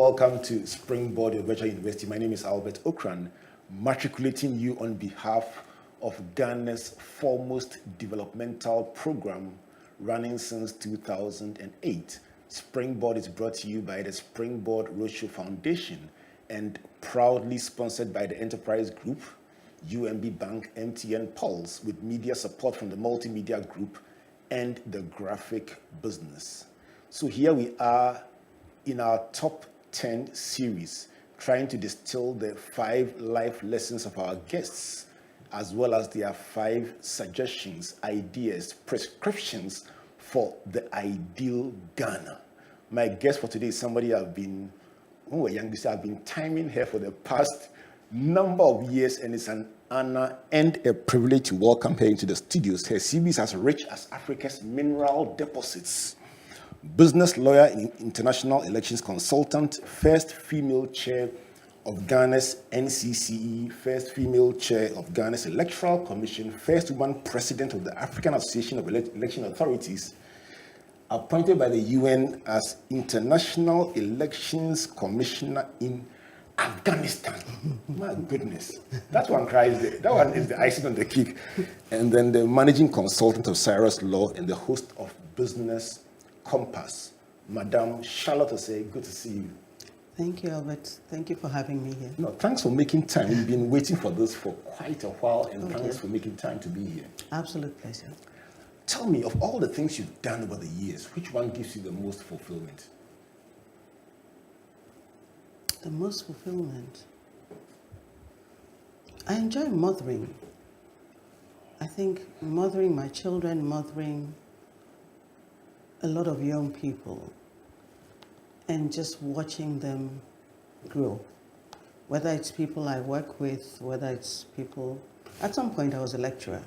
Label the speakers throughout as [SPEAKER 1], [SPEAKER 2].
[SPEAKER 1] welcome to Springboard, your virtual university. My name is Albert Ocran, matriculating you on behalf of Ghana's foremost developmental program running since 2008. Springboard is brought to you by the Springboard Roadshow Foundation and proudly sponsored by the Enterprise Group, UMB Bank, MTN Pulse, with media support from the Multimedia Group and the Graphic Business. So here we are in our top 10 series, trying to distill the 5 life lessons of our guests, as well as their 5 suggestions, ideas, prescriptions for the ideal Ghana. My guest for today is somebody I've been timing her for the past number of years, and it's an honor and a privilege to welcome her into the studios. Her CV is as rich as Africa's mineral deposits. Business lawyer, international elections consultant, first female chair of Ghana's NCCE, first female chair of Ghana's Electoral Commission, first woman president of the African Association of Election Authorities, appointed by the UN as International Elections Commissioner in Afghanistan. My goodness. That one cries there. That one is the icing on the cake. And then the managing consultant of Cyrus Law and the host of Business Compass, Madam Charlotte Osei. Good to see you.
[SPEAKER 2] Thank you, Albert. Thank you for having me here.
[SPEAKER 1] No, thanks for making time. We've been waiting for this for quite a while, and thanks for making time to be here.
[SPEAKER 2] Absolute pleasure.
[SPEAKER 1] Tell me, of all the things you've done over the years, which one gives you the most fulfillment?
[SPEAKER 2] The most fulfillment? I enjoy mothering. I think mothering my children, mothering a lot of young people, and just watching them grow. Whether it's people I work with, whether it's people... At some point, I was a lecturer.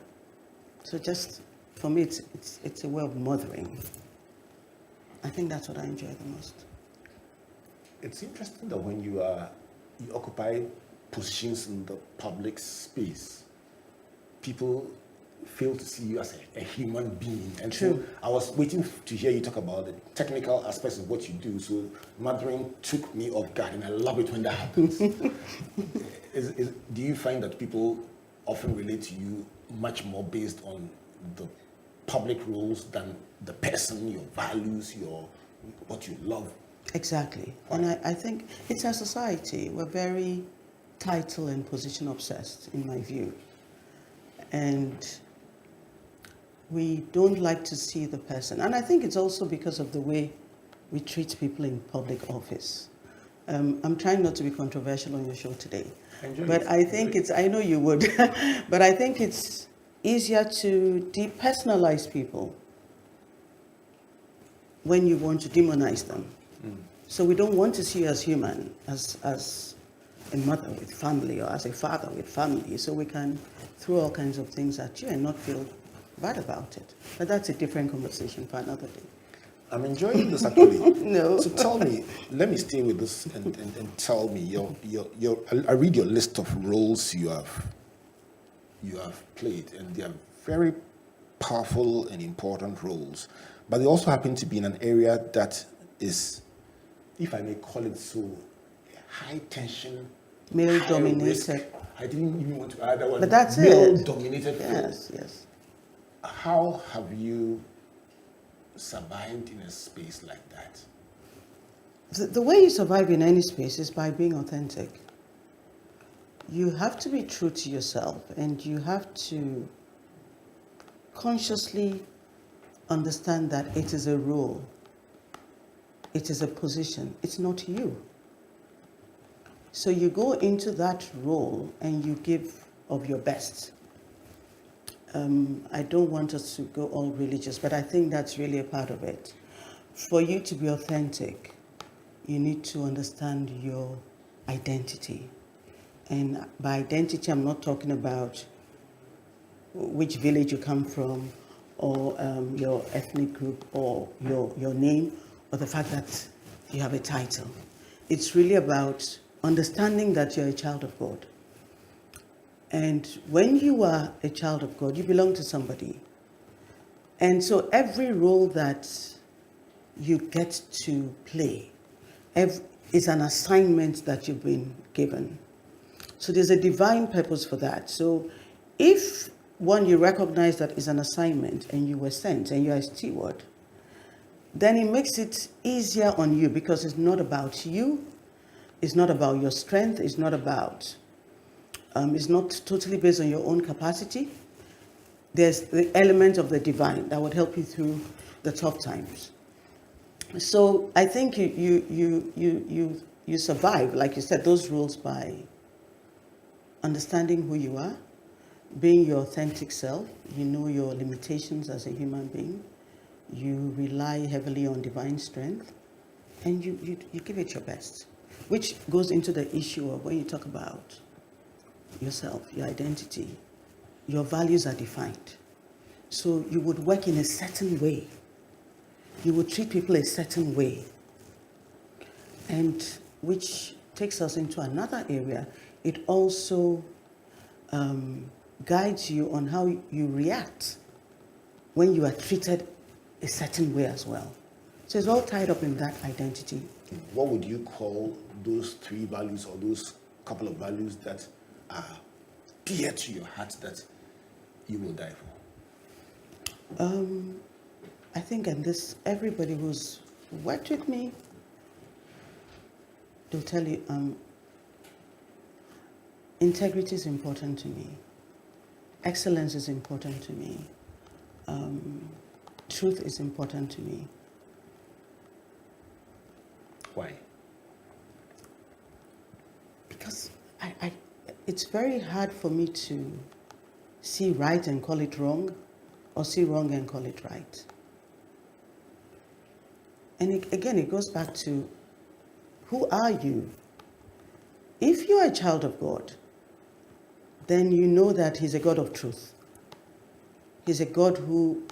[SPEAKER 2] So just, for me, it's a way of mothering. I think that's what I enjoy the most.
[SPEAKER 1] It's interesting that when you occupy positions in the public space, people fail to see you as a human being. And
[SPEAKER 2] True.
[SPEAKER 1] So I was waiting to hear you talk about the technical aspects of what you do. So mothering took me off guard, and I love it when that happens. Do you find that people often relate to you much more based on the public roles than the person, your values, what you love?
[SPEAKER 2] Exactly. And I think it's our society. We're very title and position obsessed, in my view. And we don't like to see the person. And I think it's also because of the way we treat people in public office. I'm trying not to be controversial on your show today. But I think I know you would, but I think it's easier to depersonalize people when you want to demonize them. So we don't want to see you as human, as a mother with family, or as a father with family, so we can throw all kinds of things at you and not feel bad about it. But that's a different conversation for another day.
[SPEAKER 1] I'm enjoying this actually.
[SPEAKER 2] No.
[SPEAKER 1] So tell me, let me stay with this and tell me I read your list of roles you have played, and they are very powerful and important roles. But they also happen to be in an area that is, if I may call it so, high tension,
[SPEAKER 2] male dominated.
[SPEAKER 1] I didn't even want to add that one.
[SPEAKER 2] But that's
[SPEAKER 1] male
[SPEAKER 2] it.
[SPEAKER 1] Dominated.
[SPEAKER 2] Yes, yes.
[SPEAKER 1] How have you survived in a space like that?
[SPEAKER 2] The way you survive in any space is by being authentic. You have to be true to yourself, and you have to consciously understand that it is a role. It is a position. It's not you. So you go into that role and you give of your best. I don't want us to go all religious, but I think that's really a part of it. For you to be authentic, you need to understand your identity. And by identity, I'm not talking about which village you come from, or your ethnic group, or your name, or the fact that you have a title. It's really about understanding that you're a child of God. And when you are a child of God, you belong to somebody. And so every role that you get to play, It's an assignment that you've been given. So there's a divine purpose for that. So if one, you recognize that it's an assignment and you were sent and you're a steward, then it makes it easier on you because it's not about you, it's not about your strength, it's not about, it's not totally based on your own capacity. There's the element of the divine that would help you through the tough times. So I think you survive, like you said, those rules by understanding who you are, being your authentic self. You know your limitations as a human being. You rely heavily on divine strength, and you give it your best, which goes into the issue of when you talk about yourself, your identity, your values are defined. So you would work in a certain way. You would treat people a certain way. And which takes us into another area. It also guides you on how you react when you are treated a certain way as well. So it's all tied up in that identity.
[SPEAKER 1] What would you call those 3 values or those couple of values that are dear to your heart that you will die for?
[SPEAKER 2] I think in this, everybody who's worked with me, they'll tell you integrity is important to me. Excellence is important to me. Truth is important to me.
[SPEAKER 1] Why?
[SPEAKER 2] Because it's very hard for me to see right and call it wrong, or see wrong and call it right. And again, it goes back to, who are you? If you are a child of God, then you know that He's a God of truth. He's a God who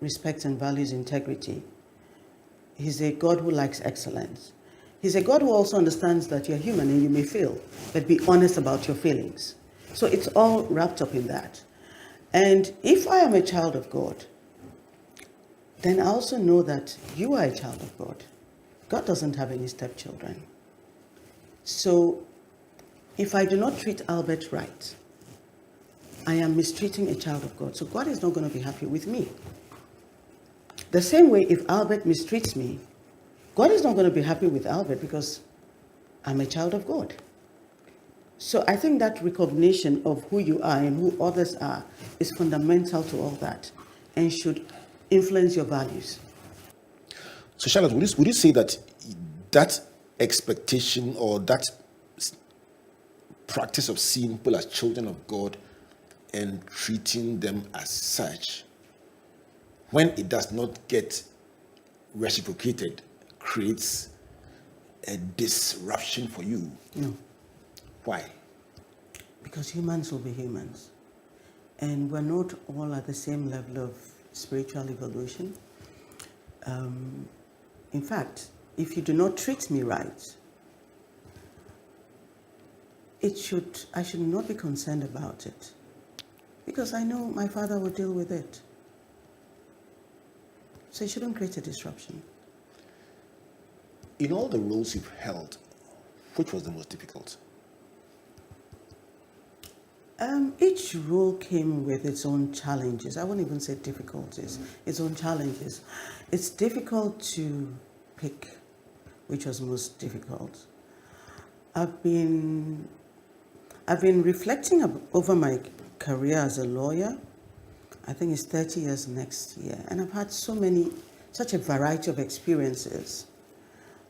[SPEAKER 2] respects and values integrity. He's a God who likes excellence. He's a God who also understands that you're human and you may fail, but be honest about your feelings. So it's all wrapped up in that. And if I am a child of God, then I also know that you are a child of God. God doesn't have any stepchildren. So if I do not treat Albert right, I am mistreating a child of God. So God is not going to be happy with me. The same way, if Albert mistreats me, God is not going to be happy with Albert because I'm a child of God. So I think that recognition of who you are and who others are is fundamental to all that and should influence your values.
[SPEAKER 1] So Charlotte, would you say that that expectation or that practice of seeing people as children of God and treating them as such, when it does not get reciprocated, creates a disruption for you?
[SPEAKER 2] No.
[SPEAKER 1] Why?
[SPEAKER 2] Because humans will be humans. And we're not all at the same level of spiritual evolution. In fact, if you do not treat me right, I should not be concerned about it. Because I know my Father will deal with it. So it shouldn't create a disruption.
[SPEAKER 1] In all the roles you've held, which was the most difficult?
[SPEAKER 2] Each role came with its own challenges. I wouldn't even say difficulties, its own challenges. It's difficult to pick which was most difficult. I've been reflecting over my career as a lawyer. I think it's 30 years next year, and I've had such a variety of experiences.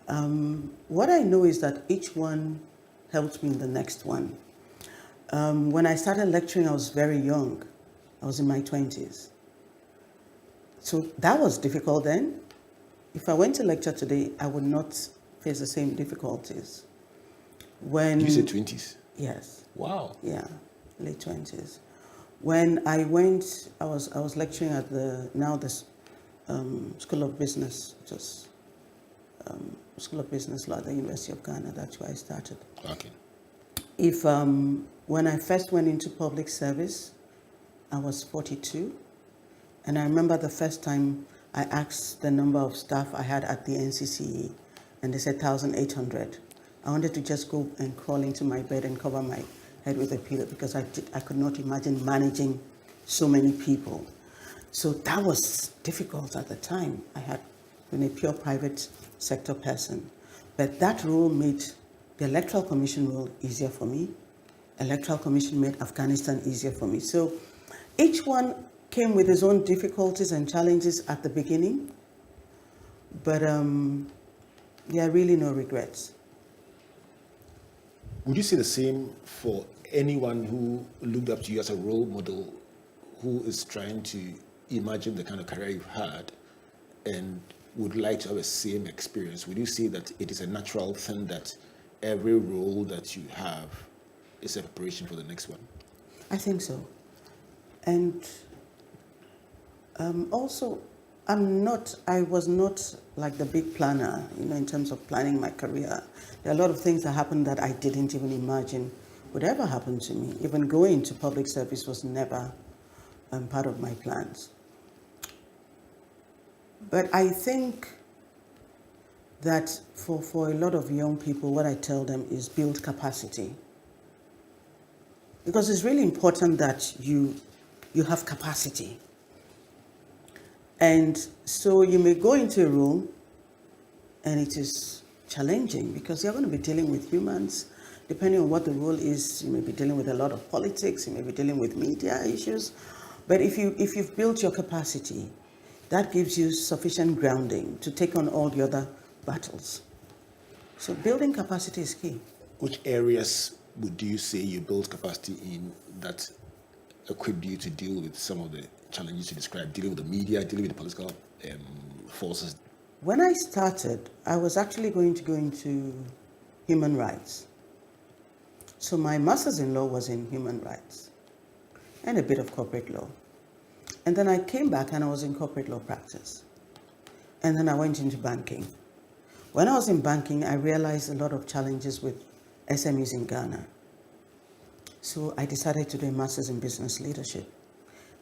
[SPEAKER 2] What I know is that each one helped me in the next one. When I started lecturing, I was very young. I was in my 20s. So that was difficult then. If I went to lecture today, I would not face the same difficulties.
[SPEAKER 1] Did you say 20s?
[SPEAKER 2] Yes.
[SPEAKER 1] Wow.
[SPEAKER 2] Yeah, late 20s. When I went, I was lecturing at the School of Business, just School of Business Law at the University of Ghana. That's where I started.
[SPEAKER 1] Okay.
[SPEAKER 2] When I first went into public service, I was 42, and I remember the first time I asked the number of staff I had at the NCCE, and they said 1,800. I wanted to just go and crawl into my bed and cover my head with a pillow because I could not imagine managing so many people. So that was difficult at the time. I had been a pure private sector person. But that role made the Electoral Commission role easier for me. Electoral Commission made Afghanistan easier for me. So each one came with its own difficulties and challenges at the beginning. But there are really no regrets.
[SPEAKER 1] Would you say the same for anyone who looked up to you as a role model, who is trying to imagine the kind of career you've had and would like to have the same experience? Would you say that it is a natural thing that every role that you have is a preparation for the next one?
[SPEAKER 2] I think so. And also, I was not like the big planner, in terms of planning my career. There are a lot of things that happened that I didn't even imagine would ever happen to me. Even going into public service was never part of my plans. But I think that for a lot of young people, what I tell them is build capacity. Because it's really important that you have capacity. And so you may go into a room and it is challenging because you're going to be dealing with humans. Depending on what the role is, you may be dealing with a lot of politics, you may be dealing with media issues. But if you've built your capacity, that gives you sufficient grounding to take on all the other battles. So building capacity is key.
[SPEAKER 1] Which areas would you say you built capacity in that equipped you to deal with some of the challenges you described, dealing with the media, dealing with the political forces?
[SPEAKER 2] When I started, I was actually going to go into human rights. So my master's in law was in human rights and a bit of corporate law. And then I came back and I was in corporate law practice. And then I went into banking. When I was in banking, I realized a lot of challenges with SMEs in Ghana. So I decided to do a master's in business leadership.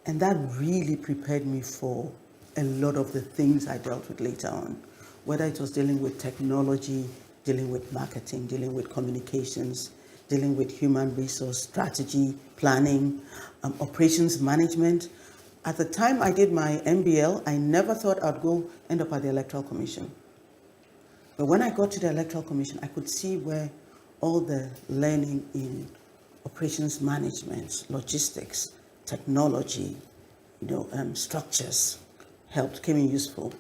[SPEAKER 2] And that really prepared me for a lot of the things I dealt with later on, whether it was dealing with technology, dealing with marketing, dealing with communications, dealing with human resource strategy, planning, operations management. At the time I did my MBL, I never thought I'd end up at the Electoral Commission. But when I got to the Electoral Commission, I could see where all the learning in operations management, logistics, technology, structures came in useful.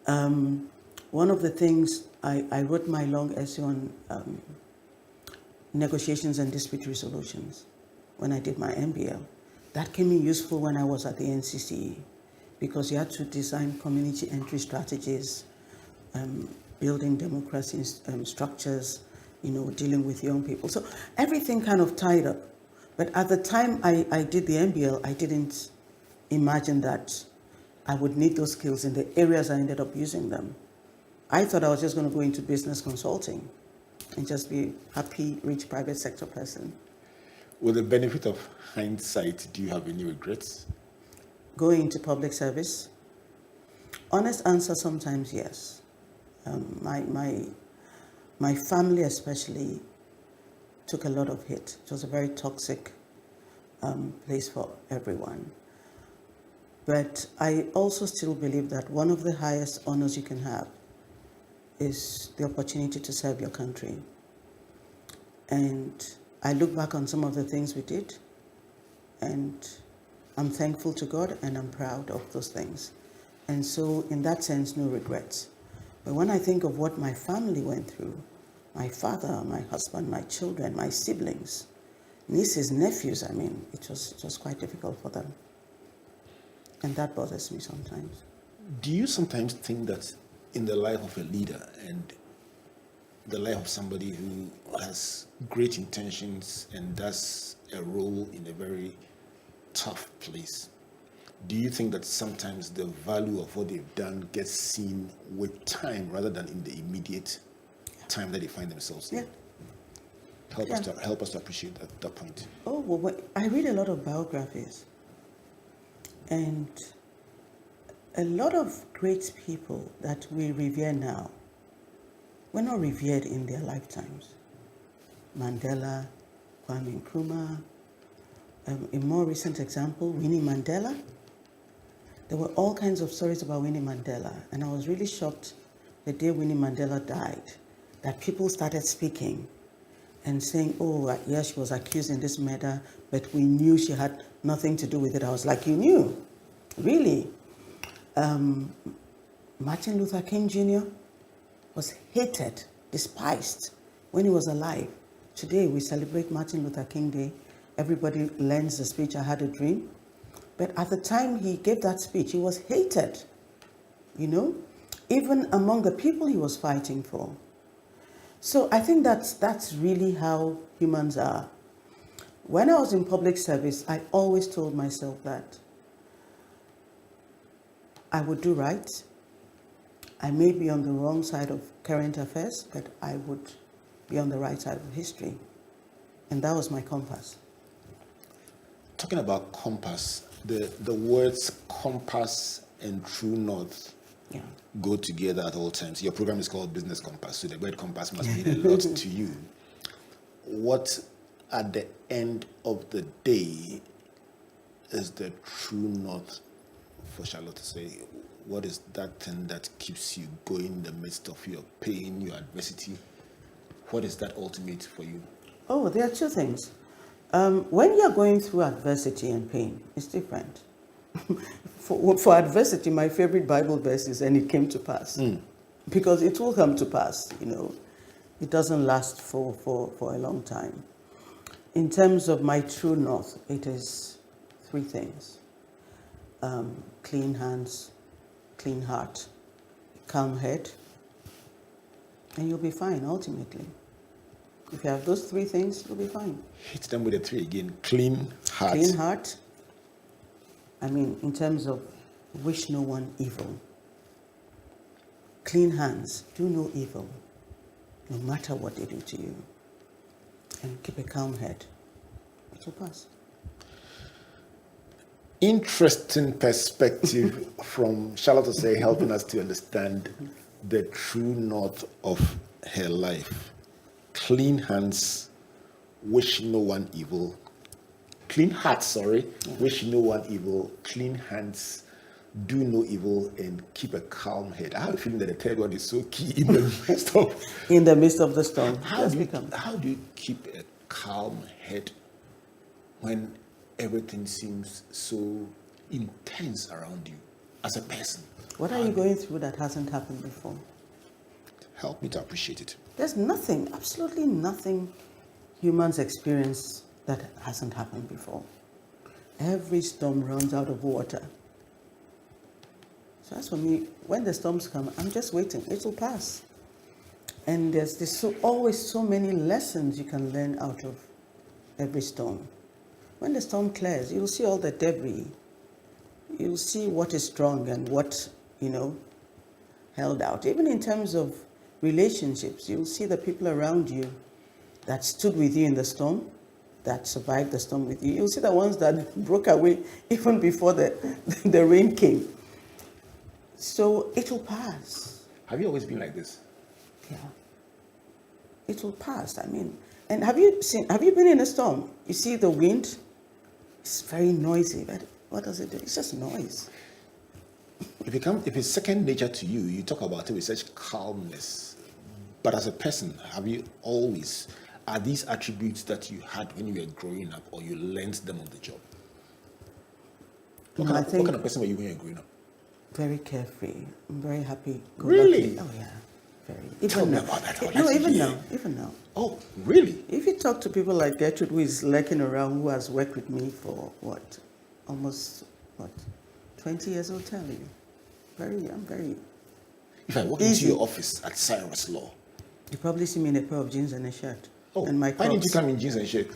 [SPEAKER 2] One of the things, I wrote my long essay on negotiations and dispute resolutions when I did my MBL. That came in useful when I was at the NCCE because you had to design community entry strategies, building democracy structures, dealing with young people. So everything kind of tied up. But at the time I did the MBL, I didn't imagine that I would need those skills in the areas I ended up using them. I thought I was just going to go into business consulting and just be a happy, rich private sector person.
[SPEAKER 1] With the benefit of hindsight, do you have any regrets?
[SPEAKER 2] Going into public service? Honest answer, sometimes yes. My family especially took a lot of hit. It was a very toxic place for everyone. But I also still believe that one of the highest honors you can have is the opportunity to serve your country. And I look back on some of the things we did, and I'm thankful to God and I'm proud of those things. And so in that sense, no regrets. But when I think of what my family went through, my father, my husband, my children, my siblings, nieces, nephews, it was quite difficult for them. And that bothers me sometimes.
[SPEAKER 1] Do you sometimes think that in the life of a leader and the life of somebody who has great intentions and does a role in a very tough place, do you think that sometimes the value of what they've done gets seen with time rather than in the immediate time that they find themselves in?
[SPEAKER 2] Yeah.
[SPEAKER 1] Help us to appreciate that point.
[SPEAKER 2] Oh, well, I read a lot of biographies. And a lot of great people that we revere now were not revered in their lifetimes. Mandela, Kwame Nkrumah, a more recent example, Winnie Mandela. There were all kinds of stories about Winnie Mandela, and I was really shocked the day Winnie Mandela died, that people started speaking and saying, oh, yes, she was accused in this murder, but we knew she had nothing to do with it. I was like, you knew? Really? Martin Luther King Jr. was hated, despised when he was alive. Today, we celebrate Martin Luther King Day. Everybody learns the speech, I Had a Dream. But at the time he gave that speech, he was hated, you know, even among the people he was fighting for. So I think that's really how humans are. When I was in public service, I always told myself that I would do right. I may be on the wrong side of current affairs, but I would be on the right side of history. And that was my compass.
[SPEAKER 1] Talking about compass, the words compass and true north go together at all times. Your program is called Business Compass, so the word compass must mean a lot to you. What, at the end of the day, is the true north for Charlotte to say? What is that thing that keeps you going in the midst of your pain, your adversity? What is that ultimate for you?
[SPEAKER 2] Oh, there are two things. When you're going through adversity and pain, it's different. For adversity, my favorite Bible verse is, and it came to pass. Because it will come to pass, you know. It doesn't last for a long time. In terms of my true north, it is three things. Clean hands, clean heart, calm head, and you'll be fine ultimately. If you have those three things, you'll be fine.
[SPEAKER 1] Hit them with the three again. Clean heart.
[SPEAKER 2] Clean heart. I mean, in terms of wish no one evil. Clean hands. Do no evil, no matter what they do to you. And keep a calm head. It will pass.
[SPEAKER 1] Interesting perspective from Charlotte Osei, helping us to understand the true north of her life. Clean hands, wish no one evil. Clean heart, wish no one evil. Clean hands, do no evil, and keep a calm head. I have a feeling that the third one is so key in the midst of...
[SPEAKER 2] In the midst of the storm.
[SPEAKER 1] How do you keep a calm head when everything seems so intense around you as a person?
[SPEAKER 2] What are you going through that hasn't happened before?
[SPEAKER 1] Help me to appreciate it.
[SPEAKER 2] There's nothing, absolutely nothing humans experience that hasn't happened before. Every storm runs out of water. So as for me, when the storms come, I'm just waiting. It will pass. And there's always so many lessons you can learn out of every storm. When the storm clears, you'll see all the debris. You'll see what is strong and what, held out. Even in terms of relationships, you'll see the people around you that stood with you in the storm, that survived the storm with you. You'll see the ones that broke away even before the rain came. So it will pass.
[SPEAKER 1] Have you always been like this?
[SPEAKER 2] Yeah. It will pass. I mean, and have you been in a storm? You see the wind? It's very noisy, but what does it do? It's just noise.
[SPEAKER 1] If it's second nature to you, you talk about it with such calmness. But as a person, are these attributes that you had when you were growing up, or you learned them on the job? What kind of person were you when you were growing up?
[SPEAKER 2] Very carefree. I'm very happy.
[SPEAKER 1] Really?
[SPEAKER 2] Oh yeah, very.
[SPEAKER 1] Tell me about that.
[SPEAKER 2] Even now.
[SPEAKER 1] Oh, really?
[SPEAKER 2] If you talk to people like Gertrude, who is lurking around, who has worked with me for almost 20 years, I'll tell you. I'm very.
[SPEAKER 1] If I walk into your office at Cyrus Law,
[SPEAKER 2] you probably see me in a pair of jeans and a shirt.
[SPEAKER 1] Oh,
[SPEAKER 2] and my
[SPEAKER 1] Crocs. Why didn't you come in jeans and shirt?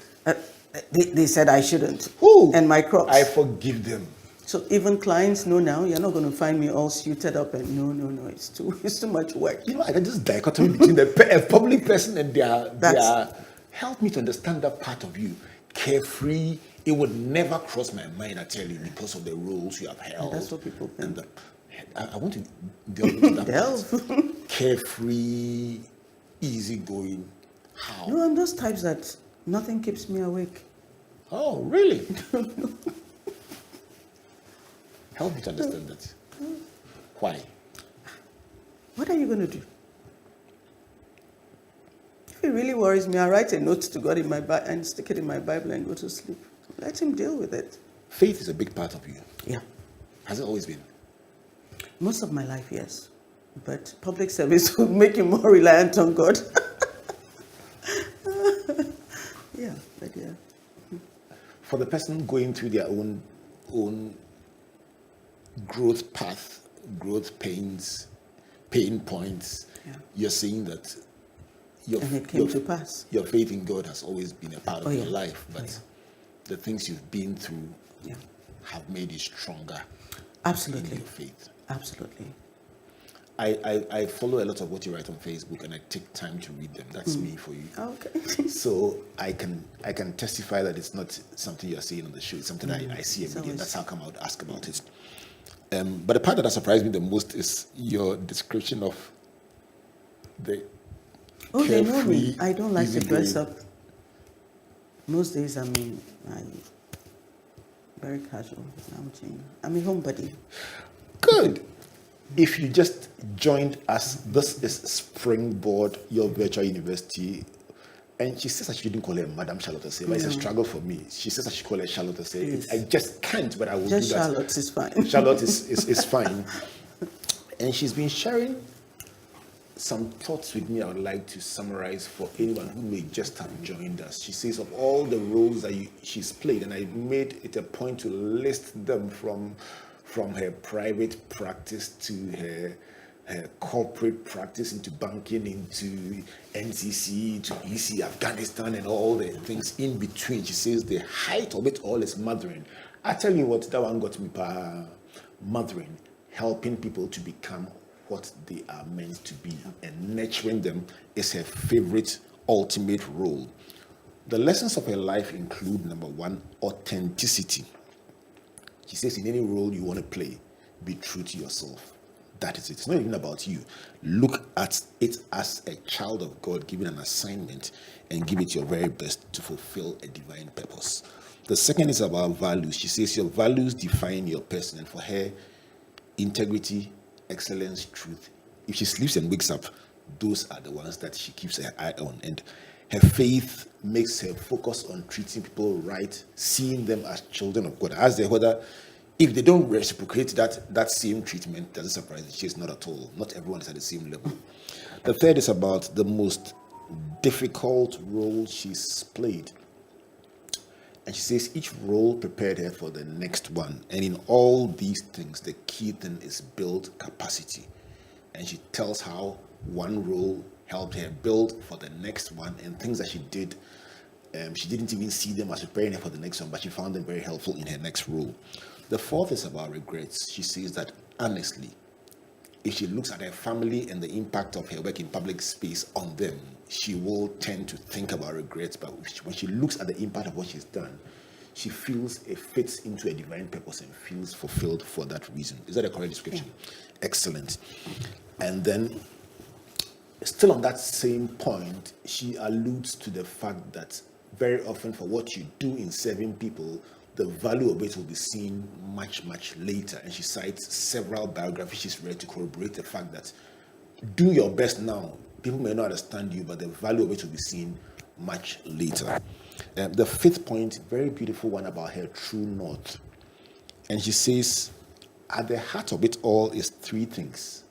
[SPEAKER 2] They said I shouldn't.
[SPEAKER 1] Who?
[SPEAKER 2] And my Crocs.
[SPEAKER 1] I forgive them.
[SPEAKER 2] So even clients know now, you're not going to find me all suited up and no, it's too much work.
[SPEAKER 1] I can just dichotomy between a public person and their help me to understand that part of you. Carefree, it would never cross my mind, I tell you, because of the roles you have held.
[SPEAKER 2] And that's what people think.
[SPEAKER 1] I want to delve into that.
[SPEAKER 2] Delve.
[SPEAKER 1] Carefree, easygoing. How?
[SPEAKER 2] No, I'm those types that nothing keeps me awake.
[SPEAKER 1] Oh, really? Help me to understand that. Why?
[SPEAKER 2] What are you going to do? If it really worries me, I write a note to God in my and stick it in my Bible and go to sleep. Let him deal with it.
[SPEAKER 1] Faith is a big part of you.
[SPEAKER 2] Yeah.
[SPEAKER 1] Has it always been?
[SPEAKER 2] Most of my life, yes. But public service will make you more reliant on God. Yeah, but yeah.
[SPEAKER 1] For the person going through their own growth path, growth pain points, you're saying that
[SPEAKER 2] And it came to pass.
[SPEAKER 1] Your faith in God has always been a part of your
[SPEAKER 2] yeah.
[SPEAKER 1] life, but the things you've been through
[SPEAKER 2] Yeah.
[SPEAKER 1] have made you stronger.
[SPEAKER 2] Absolutely.
[SPEAKER 1] In your faith.
[SPEAKER 2] Absolutely.
[SPEAKER 1] I follow a lot of what you write on Facebook, and I take time to read them. That's me for you.
[SPEAKER 2] Okay.
[SPEAKER 1] So I can testify that it's not something you're saying on the show. It's something I see every day.
[SPEAKER 2] always-
[SPEAKER 1] That's how come I would ask about it. But the part that surprised me the most is your description of the
[SPEAKER 2] Oh, they know me.
[SPEAKER 1] carefree,
[SPEAKER 2] I don't like to
[SPEAKER 1] easygoing.
[SPEAKER 2] dress up. Most days, I'm very casual. I'm a homebody.
[SPEAKER 1] Good. If you just joined us, this is Springboard, your virtual university. And she says that she didn't call her Madam Charlotte Osei, but it's a struggle for me. She says that she call her Charlotte Osei.
[SPEAKER 2] Yes.
[SPEAKER 1] I just can't, but I will
[SPEAKER 2] Just
[SPEAKER 1] do that.
[SPEAKER 2] Charlotte is fine.
[SPEAKER 1] Charlotte is fine. And she's been sharing some thoughts with me I would like to summarize for anyone who may just have joined us. She says of all the roles that she's played, and I made it a point to list them from her private practice to her corporate practice, into banking, into NCC, to EC, Afghanistan, and all the things in between. She says the height of it all is mothering. I tell you what, that one got me, mothering, helping people to become what they are meant to be, and nurturing them is her favorite ultimate role. The lessons of her life include, number one, authenticity. She says in any role you want to play, be true to yourself. That is it. It's not even about you. Look at it as a child of God given an assignment and give it your very best to fulfill a divine purpose. The second is about values. She says your values define your person, and for her, integrity, excellence, truth. If she sleeps and wakes up, those are the ones that she keeps her eye on. And her faith makes her focus on treating people right, seeing them as children of God. Ask her whether, if they don't reciprocate that same treatment, doesn't surprise her. She is not at all. Not everyone is at the same level. The third is about the most difficult role she's played. And she says each role prepared her for the next one. And in all these things, the key thing is build capacity. And she tells how one role helped her build for the next one, and things that she did, she didn't even see them as preparing her for the next one, but she found them very helpful in her next role. The fourth is about regrets. She says that honestly, if she looks at her family and the impact of her work in public space on them, she will tend to think about regrets. But when she looks at the impact of what she's done, she feels it fits into a divine purpose and feels fulfilled for that reason. Is that a correct description? Yeah. Excellent. And then, still on that same point, she alludes to the fact that very often for what you do in serving people, the value of it will be seen much, much later. And she cites several biographies she's read to corroborate the fact that do your best now. People may not understand you, but the value of it will be seen much later. The fifth point, very beautiful one about her true north. And she says, at the heart of it all is three things.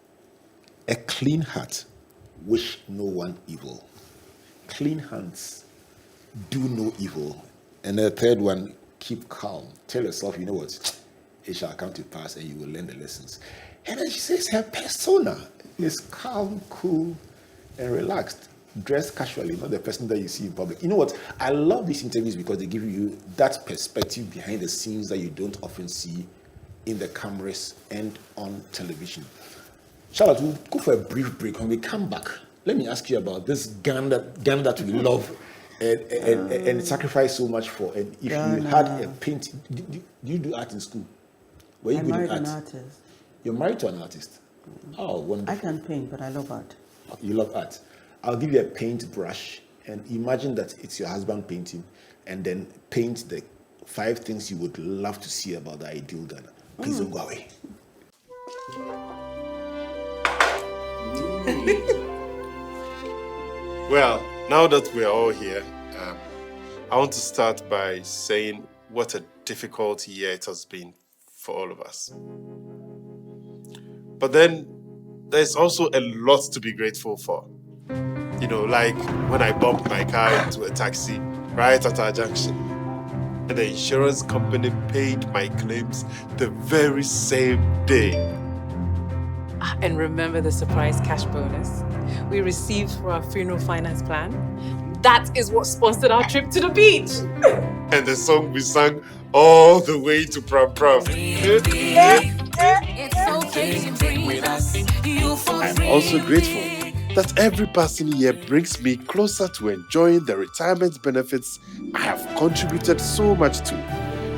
[SPEAKER 1] A clean heart, wish no one evil. Clean hands, do no evil. And the third one, keep calm. Tell yourself, you know what, it shall come to pass and you will learn the lessons. And then she says her persona is calm, cool, and relaxed. Dressed casually, not the person that you see in public. You know what? I love these interviews because they give you that perspective behind the scenes that you don't often see in the cameras and on television. Charlotte, we'll go for a brief break. When we come back, let me ask you about this gun that we love and sacrifice so much for. And if you had a paint, do you do art in school? Were you good at art?
[SPEAKER 2] I'm married to an artist.
[SPEAKER 1] You're married to an artist? Oh, wonderful.
[SPEAKER 2] I can paint, but I love art.
[SPEAKER 1] You love art. I'll give you a paintbrush and imagine that it's your husband painting, and then paint the 5 things you would love to see about the ideal Ghana. Please don't go away.
[SPEAKER 3] Well, now that we're all here, I want to start by saying what a difficult year it has been for all of us. But then there's also a lot to be grateful for. You know, like when I bumped my car into a taxi right at our junction, and the insurance company paid my claims the very same day.
[SPEAKER 4] And remember the surprise cash bonus we received for our funeral finance plan? That is what sponsored our trip to the beach.
[SPEAKER 3] And the song we sang all the way to Pram Pram. I'm also grateful that every passing year brings me closer to enjoying the retirement benefits I have contributed so much to.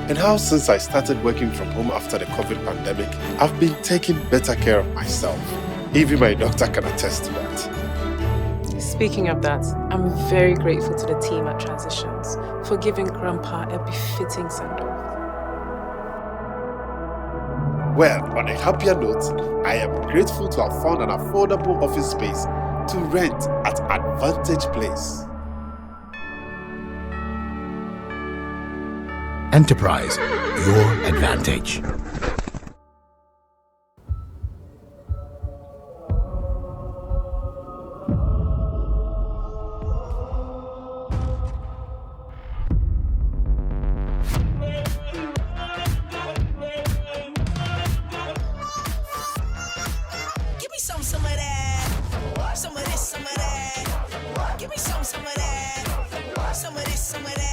[SPEAKER 3] And how since I started working from home after the COVID pandemic, I've been taking better care of myself. Even my doctor can attest to that.
[SPEAKER 4] Speaking of that, I'm very grateful to the team at Transitions for giving Grandpa a befitting send-off.
[SPEAKER 3] Well, on a happier note, I am grateful to have found an affordable office space to rent at Advantage Place.
[SPEAKER 5] Enterprise, your advantage.
[SPEAKER 6] Give me some of that. Some of this, some of that. Give me some of that. Some of this, some of that.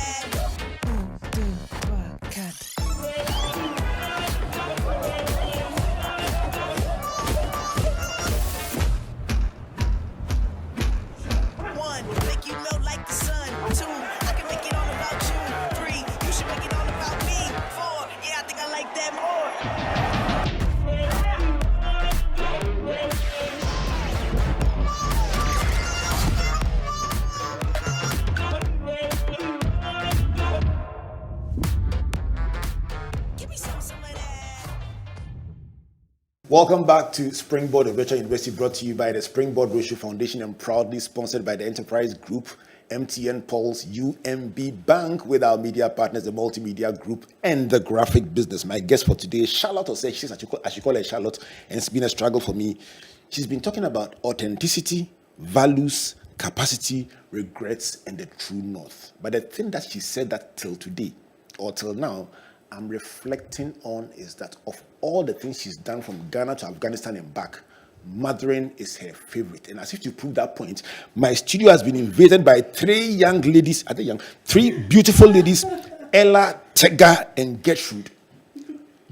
[SPEAKER 6] One, make you melt like the sun. Two, I can make it all about you. Three, you should make it all about me. Four, yeah, I think I like that more. Give me some of that.
[SPEAKER 1] Welcome back to Springboard of Virtual University, brought to you by the Springboard Roadshow Foundation and proudly sponsored by the Enterprise Group, MTN Pulse, UMB Bank, with our media partners, the Multimedia Group, and the Graphic Business. My guest for today, Charlotte Osei. I should call her Charlotte, and it's been a struggle for me. She's been talking about authenticity, values, capacity, regrets, and the true north. But the thing that she said that till today, or till now, I'm reflecting on is that of all the things she's done from Ghana to Afghanistan and back, mothering is her favorite. And as if to prove that point, my studio has been invaded by 3 young ladies, 3 beautiful ladies, Ella, Tega, and Gertrude,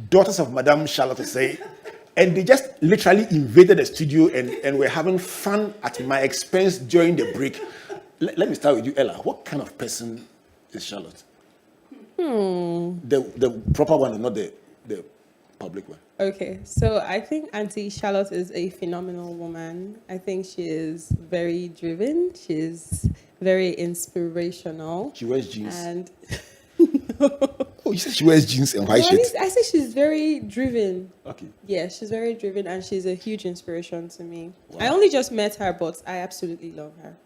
[SPEAKER 1] daughters of Madame Charlotte Osei. And they just literally invaded the studio and were having fun at my expense during the break. Let me start with you, Ella. What kind of person is Charlotte? The proper one and not the public one.
[SPEAKER 7] Okay, so I think Auntie Charlotte is a phenomenal woman. I think she is very driven. She's very inspirational.
[SPEAKER 1] She wears jeans.
[SPEAKER 7] And
[SPEAKER 1] Oh, you said she wears jeans and white shirts.
[SPEAKER 7] I say she's very driven.
[SPEAKER 1] Okay.
[SPEAKER 7] Yeah, she's very driven and she's a huge inspiration to me. I only just met her, but I absolutely love her.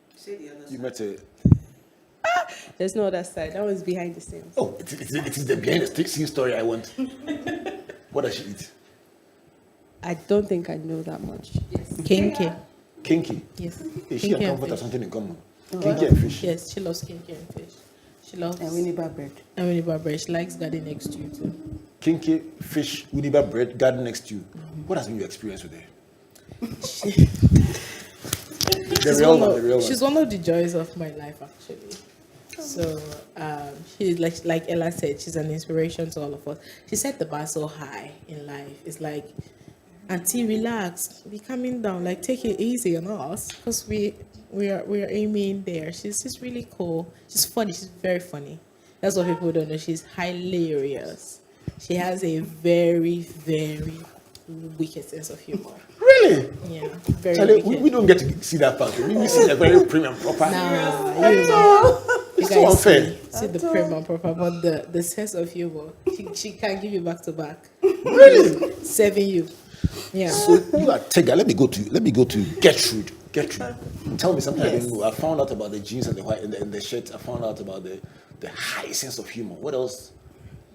[SPEAKER 1] You met her.
[SPEAKER 7] There's no other side. That was behind the scenes.
[SPEAKER 1] Oh, it is the behind the scenes story I want. What does she eat?
[SPEAKER 7] I don't think I know that much. Yes.
[SPEAKER 8] Kinky.
[SPEAKER 1] Kinky.
[SPEAKER 8] Yes.
[SPEAKER 1] Is she
[SPEAKER 8] Kinky
[SPEAKER 1] and
[SPEAKER 8] and
[SPEAKER 1] Comfort have
[SPEAKER 8] fish.
[SPEAKER 1] something in common? Kinky and fish.
[SPEAKER 8] Yes, she loves kinky and fish. She loves
[SPEAKER 2] And Winnie bread.
[SPEAKER 8] and Winnie bread. She likes garden next to you too.
[SPEAKER 1] Kinky, fish, Uniba bread, garden next to you. What has been your experience with her? The real one.
[SPEAKER 8] She's one of the joys of my life, actually. So she's like Ella said, she's an inspiration to all of us. She set the bar so high in life. It's like, Auntie, relax, be coming down. Like, take it easy on us, because we are aiming there. She's just really cool. She's funny. She's very funny. That's what people don't know. She's hilarious. She has a very, very wicked sense of humor.
[SPEAKER 1] Really? Really?
[SPEAKER 8] Yeah, very
[SPEAKER 1] Charlie,
[SPEAKER 8] wicked.
[SPEAKER 1] we don't get to see that part. We see the very premium proper.
[SPEAKER 8] Nah, you
[SPEAKER 1] so
[SPEAKER 8] guys
[SPEAKER 1] unfair.
[SPEAKER 8] see the prem and proper, but the sense of humor, she can give you back to back.
[SPEAKER 1] Really?
[SPEAKER 8] Serving you. Yeah.
[SPEAKER 1] So you are Tega. Let me go to Gertrude. Gertrude, tell me something I didn't know. I found out about the jeans and the white and the shirt. I found out about the high sense of humor. What else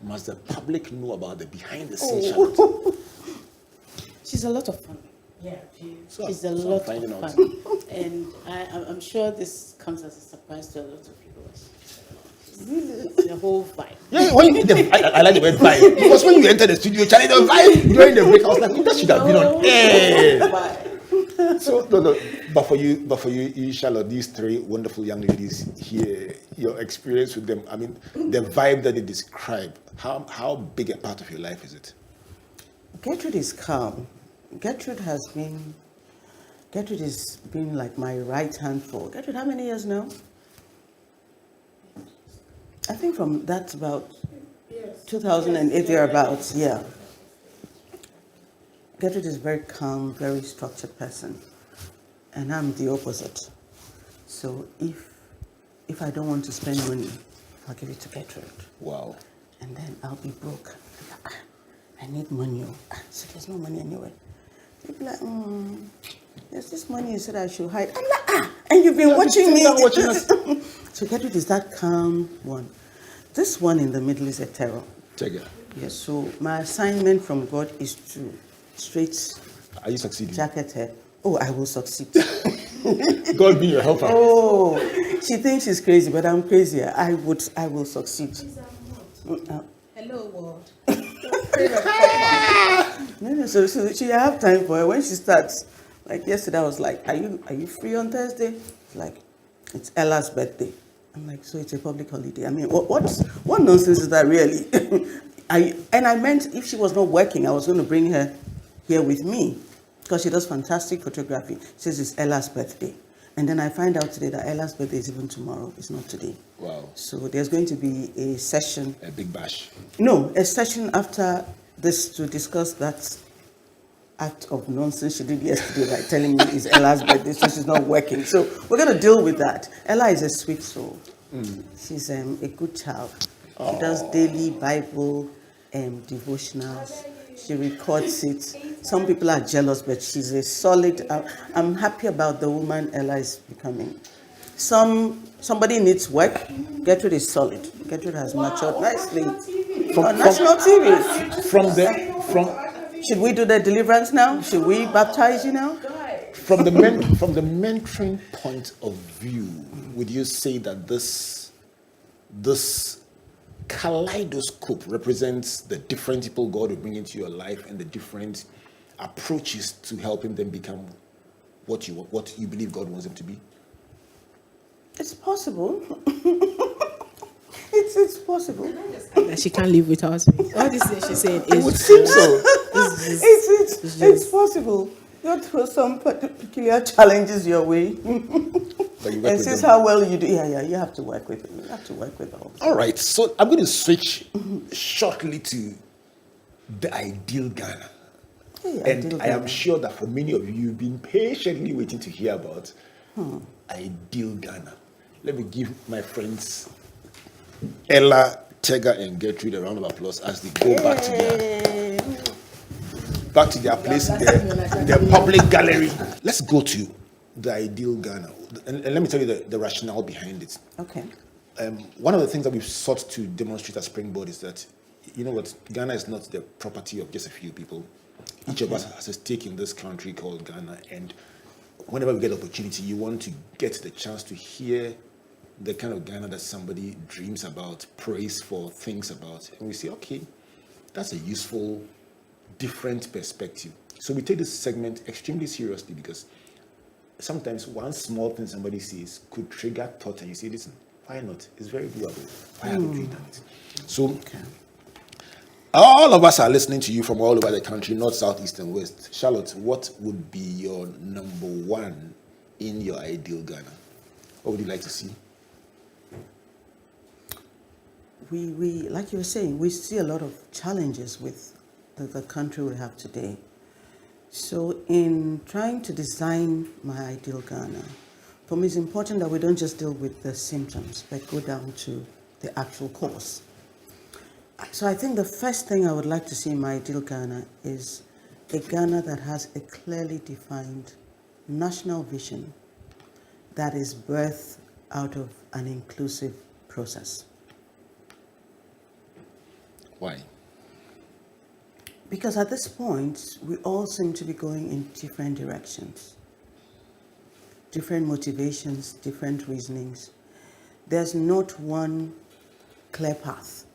[SPEAKER 1] must the public know about the behind the scenes Charlotte?
[SPEAKER 2] She's a lot of fun.
[SPEAKER 9] Yeah,
[SPEAKER 1] So-
[SPEAKER 9] she's a
[SPEAKER 1] so I'm
[SPEAKER 9] lot
[SPEAKER 1] finding
[SPEAKER 9] of
[SPEAKER 1] out.
[SPEAKER 9] fun. And I'm sure this comes as a surprise to a lot of people. The whole vibe.
[SPEAKER 1] Yeah, when you I like the word vibe because when you enter the studio, Charlie, the vibe during the break, I was like, that should have been on air.
[SPEAKER 9] Vibe.
[SPEAKER 1] So no, but for you, Charlotte, these three wonderful young ladies here, your experience with them, I mean, the vibe that they describe, how big a part of your life is it?
[SPEAKER 2] Gertrude is calm. Gertrude has been like my right hand for. Gertrude, how many years now? I think from that's about 2008 thereabouts, yeah. Gertrude is very calm, very structured person. And I'm the opposite. So if I don't want to spend money, I'll give it to Gertrude.
[SPEAKER 1] Wow.
[SPEAKER 2] And then I'll be broke. I need money. So there's no money anywhere. They'll be like, there's this money you said I should hide. I'm like, and you've been watching me.
[SPEAKER 1] Watching us.
[SPEAKER 2] So Gertrude is that calm one. This one in the middle is a terror.
[SPEAKER 1] Tega,
[SPEAKER 2] Yes, so my assignment from God is to straight
[SPEAKER 1] are you succeeding?
[SPEAKER 2] jacket her. Oh, I will succeed.
[SPEAKER 1] God be your helper.
[SPEAKER 2] Oh, she thinks she's crazy, but I'm crazier. I will succeed.
[SPEAKER 8] Hello, world.
[SPEAKER 2] No, so she have time for her. When she starts, like yesterday, I was like, are you free on Thursday? It's like, it's Ella's birthday. I'm like, so it's a public holiday. I mean, what nonsense is that really? I meant if she was not working, I was going to bring her here with me because she does fantastic photography. She says it's Ella's birthday. And then I find out today that Ella's birthday is even tomorrow. It's not today.
[SPEAKER 1] Wow.
[SPEAKER 2] So there's going to be a session.
[SPEAKER 1] A big bash.
[SPEAKER 2] No, a session after this to discuss that act of nonsense she did yesterday by telling me it's Ella's birthday, so she's not working. So we're going to deal with that. Ella is a sweet soul. She's a good child. She does daily Bible devotionals. She records it. Some people are jealous, but she's a solid. I'm happy about the woman Ella is becoming. Somebody needs work. Gertrude is solid. Gertrude has matured nicely. On national TV. Should we do the deliverance now? Should we baptize you now?
[SPEAKER 1] From the mentoring point of view, would you say that this kaleidoscope represents the different people God will bring into your life and the different approaches to helping them become what you believe God wants them to be?
[SPEAKER 2] It's possible. It's possible.
[SPEAKER 8] That she can't live without me. All these things she's saying
[SPEAKER 1] It
[SPEAKER 8] is
[SPEAKER 1] would seem so.
[SPEAKER 2] It's possible. God throws some peculiar challenges your way.
[SPEAKER 1] But you work
[SPEAKER 2] And
[SPEAKER 1] with
[SPEAKER 2] since
[SPEAKER 1] them.
[SPEAKER 2] how well you do, you have to work with them. You have to work with them.
[SPEAKER 1] All right, so I'm going to switch shortly to the ideal Ghana.
[SPEAKER 2] Hey,
[SPEAKER 1] And
[SPEAKER 2] ideal
[SPEAKER 1] I am
[SPEAKER 2] Ghana.
[SPEAKER 1] sure that for many of you, you've been patiently waiting to hear about ideal Ghana. Let me give my friends Ella, Tega, and Gertrude a round of applause as they go back to their place in their public gallery. Let's go to the ideal Ghana. And let me tell you the rationale behind it.
[SPEAKER 2] Okay.
[SPEAKER 1] One of the things that we've sought to demonstrate at Springboard is that, you know what, Ghana is not the property of just a few people. Each of us has a stake in this country called Ghana, and whenever we get opportunity, you want to get the chance to hear the kind of Ghana that somebody dreams about, prays for, thinks about, and we say, okay, that's a useful, different perspective. So we take this segment extremely seriously because sometimes one small thing somebody says could trigger thought, and you say, listen, why not? It's very doable. Why haven't we done it? So all of us are listening to you from all over the country, north, south, east, and west. Charlotte, what would be your number one in your ideal Ghana? What would you like to see?
[SPEAKER 2] We like you were saying, we see a lot of challenges with the country we have today. So in trying to design my ideal Ghana, for me it's important that we don't just deal with the symptoms, but go down to the actual cause. So I think the first thing I would like to see in my ideal Ghana is a Ghana that has a clearly defined national vision that is birthed out of an inclusive process.
[SPEAKER 1] Why?
[SPEAKER 2] Because at this point, we all seem to be going in different directions, different motivations, different reasonings. There's not one clear path.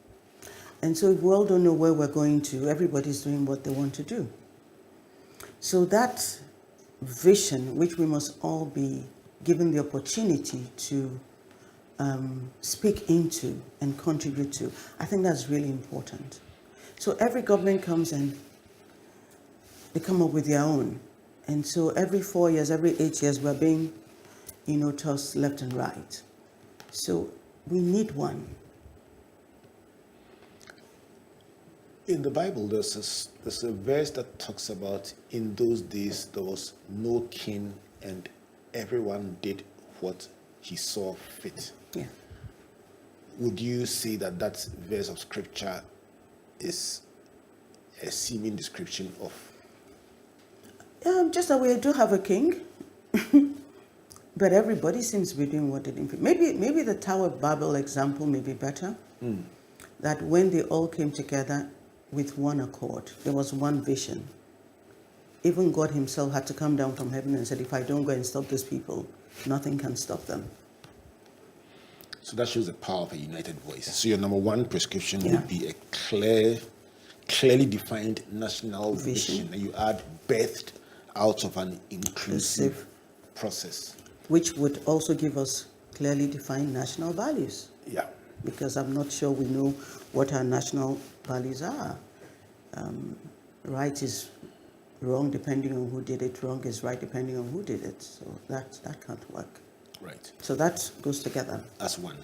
[SPEAKER 2] And so if we all don't know where we're going to, everybody's doing what they want to do. So that vision, which we must all be given the opportunity to speak into and contribute to, I think that's really important. So every government comes and they come up with their own. And so every 4 years, every 8 years, we're being, tossed left and right. So we need one.
[SPEAKER 1] In the Bible, there's a verse that talks about in those days there was no king and everyone did what he saw fit.
[SPEAKER 2] Yeah.
[SPEAKER 1] Would you say that that verse of scripture is a seeming description of?
[SPEAKER 2] Just that we do have a king, but everybody seems to be doing what they did. Maybe the Tower of Babel example may be better. That when they all came together with one accord, there was one vision. Even God himself had to come down from heaven and said, if I don't go and stop these people, nothing can stop them.
[SPEAKER 1] So that shows the power of a united voice. So your number one prescription
[SPEAKER 2] Yeah.
[SPEAKER 1] would be a clearly defined national vision, and you add birthed out of an inclusive process.
[SPEAKER 2] Which would also give us clearly defined national values.
[SPEAKER 1] Yeah.
[SPEAKER 2] Because I'm not sure we know what our national values are. Right is wrong depending on who did it, wrong is right depending on who did it. So that can't work.
[SPEAKER 1] Right.
[SPEAKER 2] So that goes together.
[SPEAKER 1] As one.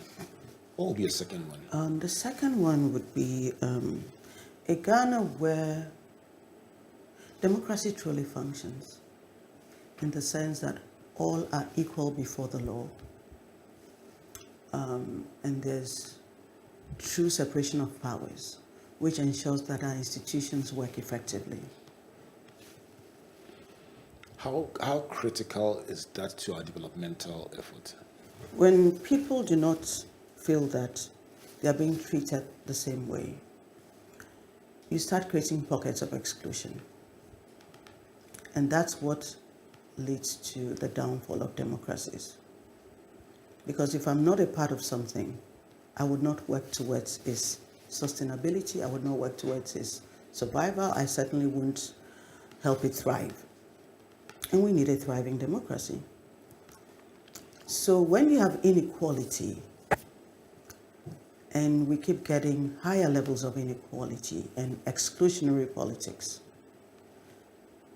[SPEAKER 1] What would be a second one?
[SPEAKER 2] The second one would be a Ghana where democracy truly functions in the sense that all are equal before the law. And there's true separation of powers, which ensures that our institutions work effectively.
[SPEAKER 1] How critical is that to our developmental effort?
[SPEAKER 2] When people do not feel that they are being treated the same way, you start creating pockets of exclusion. And that's what leads to the downfall of democracies. Because if I'm not a part of something, I would not work towards its sustainability, I would not work towards its survival, I certainly wouldn't help it thrive. And we need a thriving democracy. So when you have inequality, and we keep getting higher levels of inequality and exclusionary politics,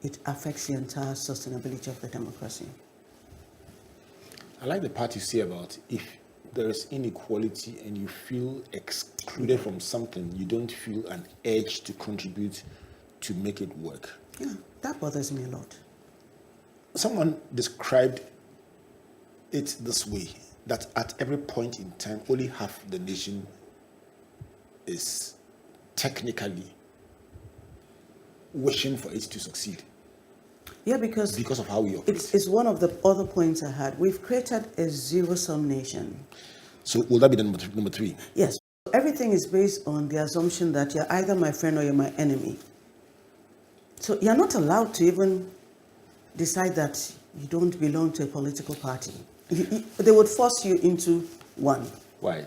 [SPEAKER 2] it affects the entire sustainability of the democracy.
[SPEAKER 1] I like the part you say about if there is inequality and you feel excluded from something, you don't feel an urge to contribute to make it work.
[SPEAKER 2] Yeah, that bothers me a lot.
[SPEAKER 1] Someone described it this way, that at every point in time, only half the nation is technically wishing for it to succeed.
[SPEAKER 2] Yeah, because
[SPEAKER 1] of how we operate.
[SPEAKER 2] It's one of the other points I had. We've created a zero-sum nation.
[SPEAKER 1] So will that be the number three?
[SPEAKER 2] Yes. Everything is based on the assumption that you're either my friend or you're my enemy. So you're not allowed to even decide that you don't belong to a political party. They would force you into one.
[SPEAKER 1] Why?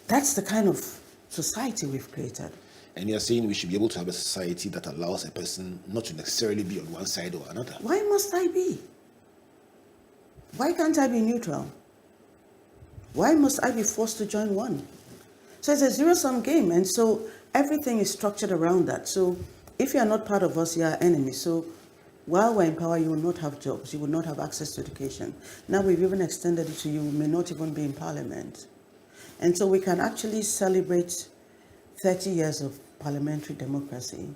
[SPEAKER 2] That's the kind of society we've created.
[SPEAKER 1] And you're saying we should be able to have a society that allows a person not to necessarily be on one side or another.
[SPEAKER 2] Why must I be? Why can't I be neutral? Why must I be forced to join one? So it's a zero-sum game, and so everything is structured around that. So if you are not part of us, you are enemy. So while we're in power, you will not have jobs, you will not have access to education. Now we've even extended it to you may not even be in parliament. And so we can actually celebrate 30 years of parliamentary democracy,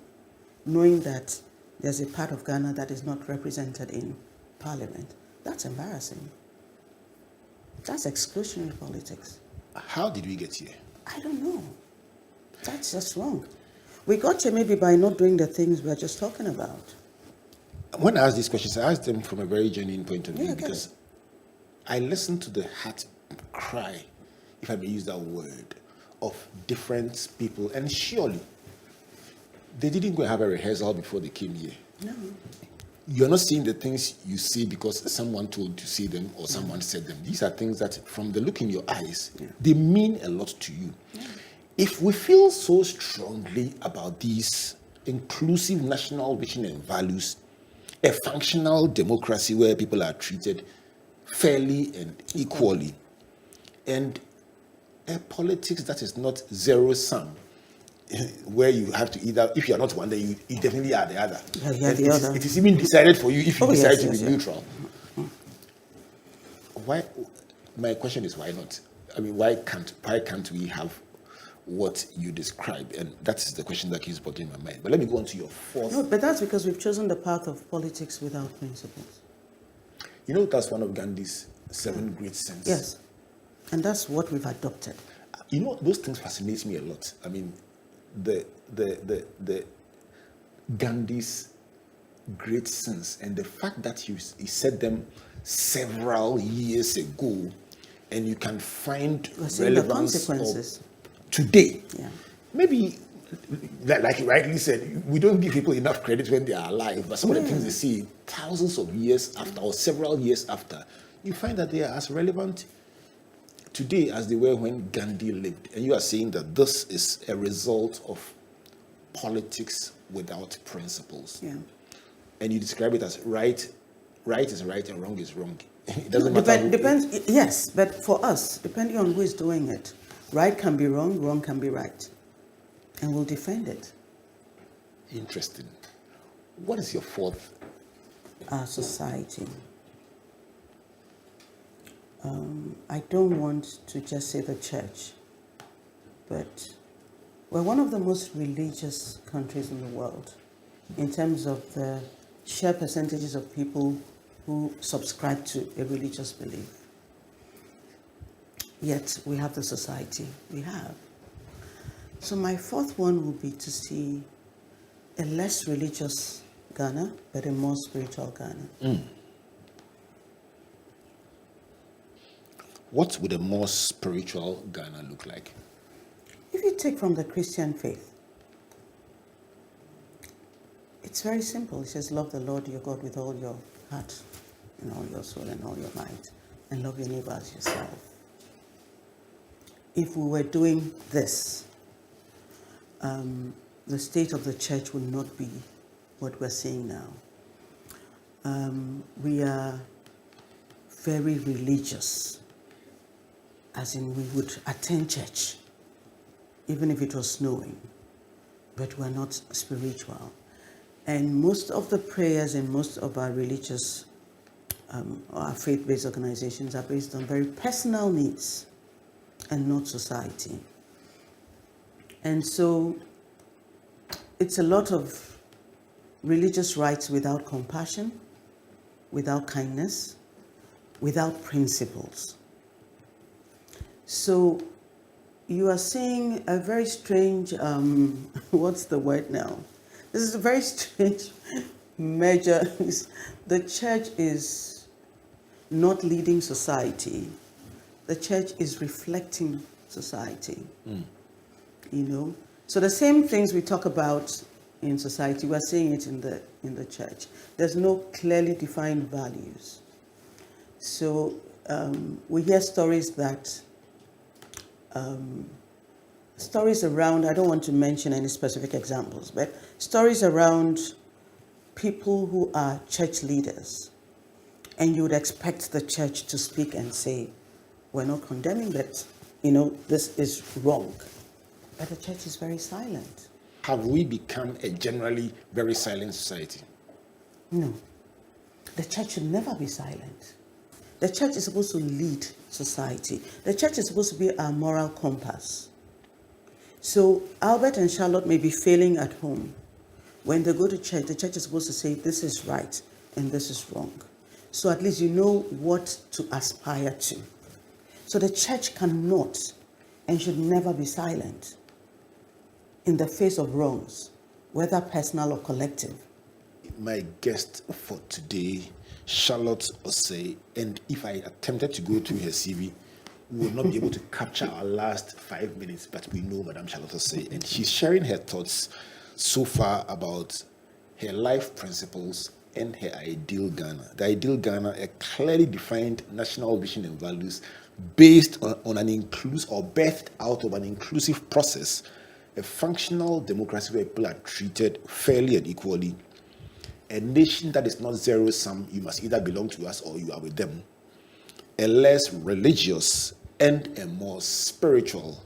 [SPEAKER 2] knowing that there's a part of Ghana that is not represented in parliament. That's embarrassing. That's exclusionary politics.
[SPEAKER 1] How did we get here?
[SPEAKER 2] I don't know. That's just wrong. We got here maybe by not doing the things we're just talking about.
[SPEAKER 1] When I asked these questions, I asked them from a very genuine point of view,
[SPEAKER 2] Yeah,
[SPEAKER 1] because I listened to the heart cry, if I may use that word, of different people, and surely they didn't go and have a rehearsal before they came here.
[SPEAKER 2] No.
[SPEAKER 1] You're not seeing the things you see because someone told you to see them or someone said them. These are things that, from the look in your eyes, they mean a lot to you. If we feel so strongly about these inclusive national vision and values, a functional democracy where people are treated fairly and equally, and a politics that is not zero-sum, where you have to either, if you are not one, then you definitely are the other.
[SPEAKER 2] Yeah, the other.
[SPEAKER 1] It is even decided for you if you decide to be
[SPEAKER 2] yes.
[SPEAKER 1] neutral. Why? My question is, why not? I mean, why can't we have what you describe? And that is the question that keeps bothering my mind. But let me go on to your fourth.
[SPEAKER 2] No, but that's because we've chosen the path of politics without principles.
[SPEAKER 1] You know, that's one of Gandhi's 7 great sins.
[SPEAKER 2] Yes. And that's what we've adopted.
[SPEAKER 1] You know, those things fascinate me a lot. I mean, the Gandhi's great sins, and the fact that he said them several years ago, and you can find relevance of today.
[SPEAKER 2] Yeah.
[SPEAKER 1] Maybe, like you rightly said, we don't give people enough credit when they are alive, but some of the things they see thousands of years after or several years after, you find that they are as relevant today as they were when Gandhi lived. And you are saying that this is a result of politics without principles.
[SPEAKER 2] Yeah.
[SPEAKER 1] And you describe it as right is right and wrong is wrong. It doesn't matter.
[SPEAKER 2] Depends, yes, but for us, depending on who is doing it, right can be wrong, wrong can be right. And we'll defend it.
[SPEAKER 1] Interesting. What is your fourth?
[SPEAKER 2] Our society. I don't want to just say the church, but we're one of the most religious countries in the world in terms of the sheer percentages of people who subscribe to a religious belief. Yet we have the society we have. So my fourth one would be to see a less religious Ghana, but a more spiritual Ghana.
[SPEAKER 1] What would a more spiritual Ghana look like?
[SPEAKER 2] If you take from the Christian faith, it's very simple. It says, love the Lord your God with all your heart and all your soul and all your might, and love your neighbor as yourself. If we were doing this, the state of the church would not be what we're seeing now. We are very religious, as in we would attend church, even if it was snowing, but we're not spiritual. And most of the prayers in most of our religious, our faith-based organizations are based on very personal needs and not society. And so it's a lot of religious rites without compassion, without kindness, without principles. So you are seeing a very strange, what's the word now? This is a very strange measure. The church is not leading society. The church is reflecting society. You know? So the same things we talk about in society, we're seeing it in the church. There's no clearly defined values. So we hear stories that stories around, I don't want to mention any specific examples, but stories around people who are church leaders. And you would expect the church to speak and say, we're not condemning that, this is wrong. But the church is very silent.
[SPEAKER 1] Have we become a generally very silent society?
[SPEAKER 2] No. The church should never be silent. The church is supposed to lead society. The church is supposed to be our moral compass. So Albert and Charlotte may be failing at home, When they go to church, the church is supposed to say this is right and this is wrong. So at least you know what to aspire to. So the church cannot and should never be silent in the face of wrongs, whether personal or collective.
[SPEAKER 1] My guest for today, Charlotte Osei, and if I attempted to go through her CV, we will not be able to capture our last 5 minutes, but we know Madame Charlotte Osei, and she's sharing her thoughts so far about her life principles and her ideal Ghana. The ideal Ghana, a clearly defined national vision and values based on an inclusive or birthed out of an inclusive process, a functional democracy where people are treated fairly and equally, a nation that is not zero-sum, you must either belong to us or you are with them, a less religious and a more spiritual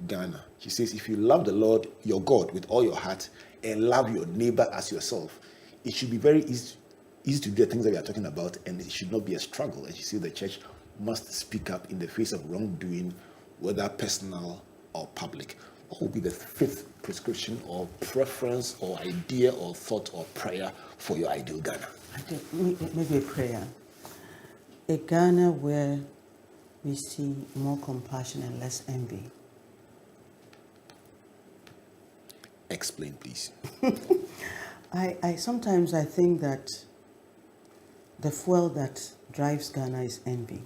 [SPEAKER 1] Ghana. She says, if you love the Lord, your God, with all your heart, and love your neighbor as yourself, it should be very easy to do the things that we are talking about, and it should not be a struggle. And she says the church must speak up in the face of wrongdoing, whether personal or public. What will be the fifth prescription or preference or idea or thought or prayer for your ideal Ghana?
[SPEAKER 2] I think maybe a prayer. A Ghana where we see more compassion and less envy.
[SPEAKER 1] Explain, please.
[SPEAKER 2] I sometimes I think that the fuel that drives Ghana is envy.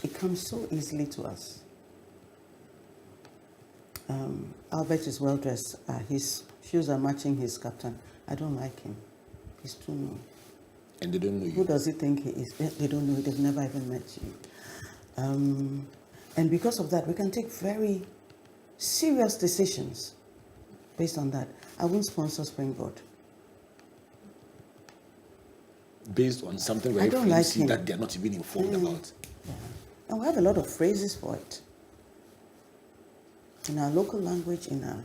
[SPEAKER 2] It comes so easily to us. Albert is well dressed. His shoes are matching his captain. I don't like him. He's too new.
[SPEAKER 1] And they don't know you.
[SPEAKER 2] Who does he think he is? They don't know. They've never even met you. And because of that, we can take very serious decisions based on that. I won't sponsor Springboard.
[SPEAKER 1] Based on something very fancy that they're not even informed about.
[SPEAKER 2] Yeah. And we have a lot of phrases for it. In our local language, in our...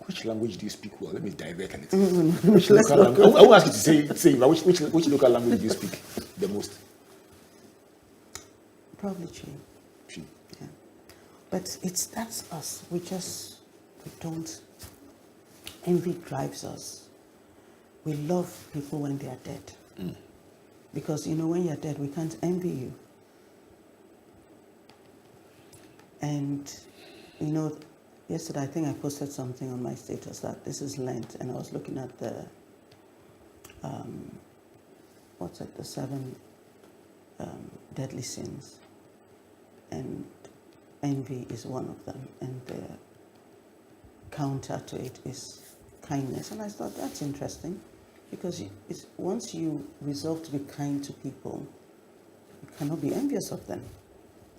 [SPEAKER 1] Which language do you speak well? Let me divert a little. Which local language? I will ask you to say which local language do you speak the most?
[SPEAKER 2] Probably Chi.
[SPEAKER 1] Chi.
[SPEAKER 2] Yeah. But that's us. We don't... Envy drives us. We love people when they are dead. Mm. Because, when you're dead, we can't envy you. And, yesterday I think I posted something on my status that this is Lent, and I was looking at the, the 7 deadly sins. And envy is one of them. And the counter to it is kindness. And I thought, that's interesting. Because once you resolve to be kind to people, you cannot be envious of them.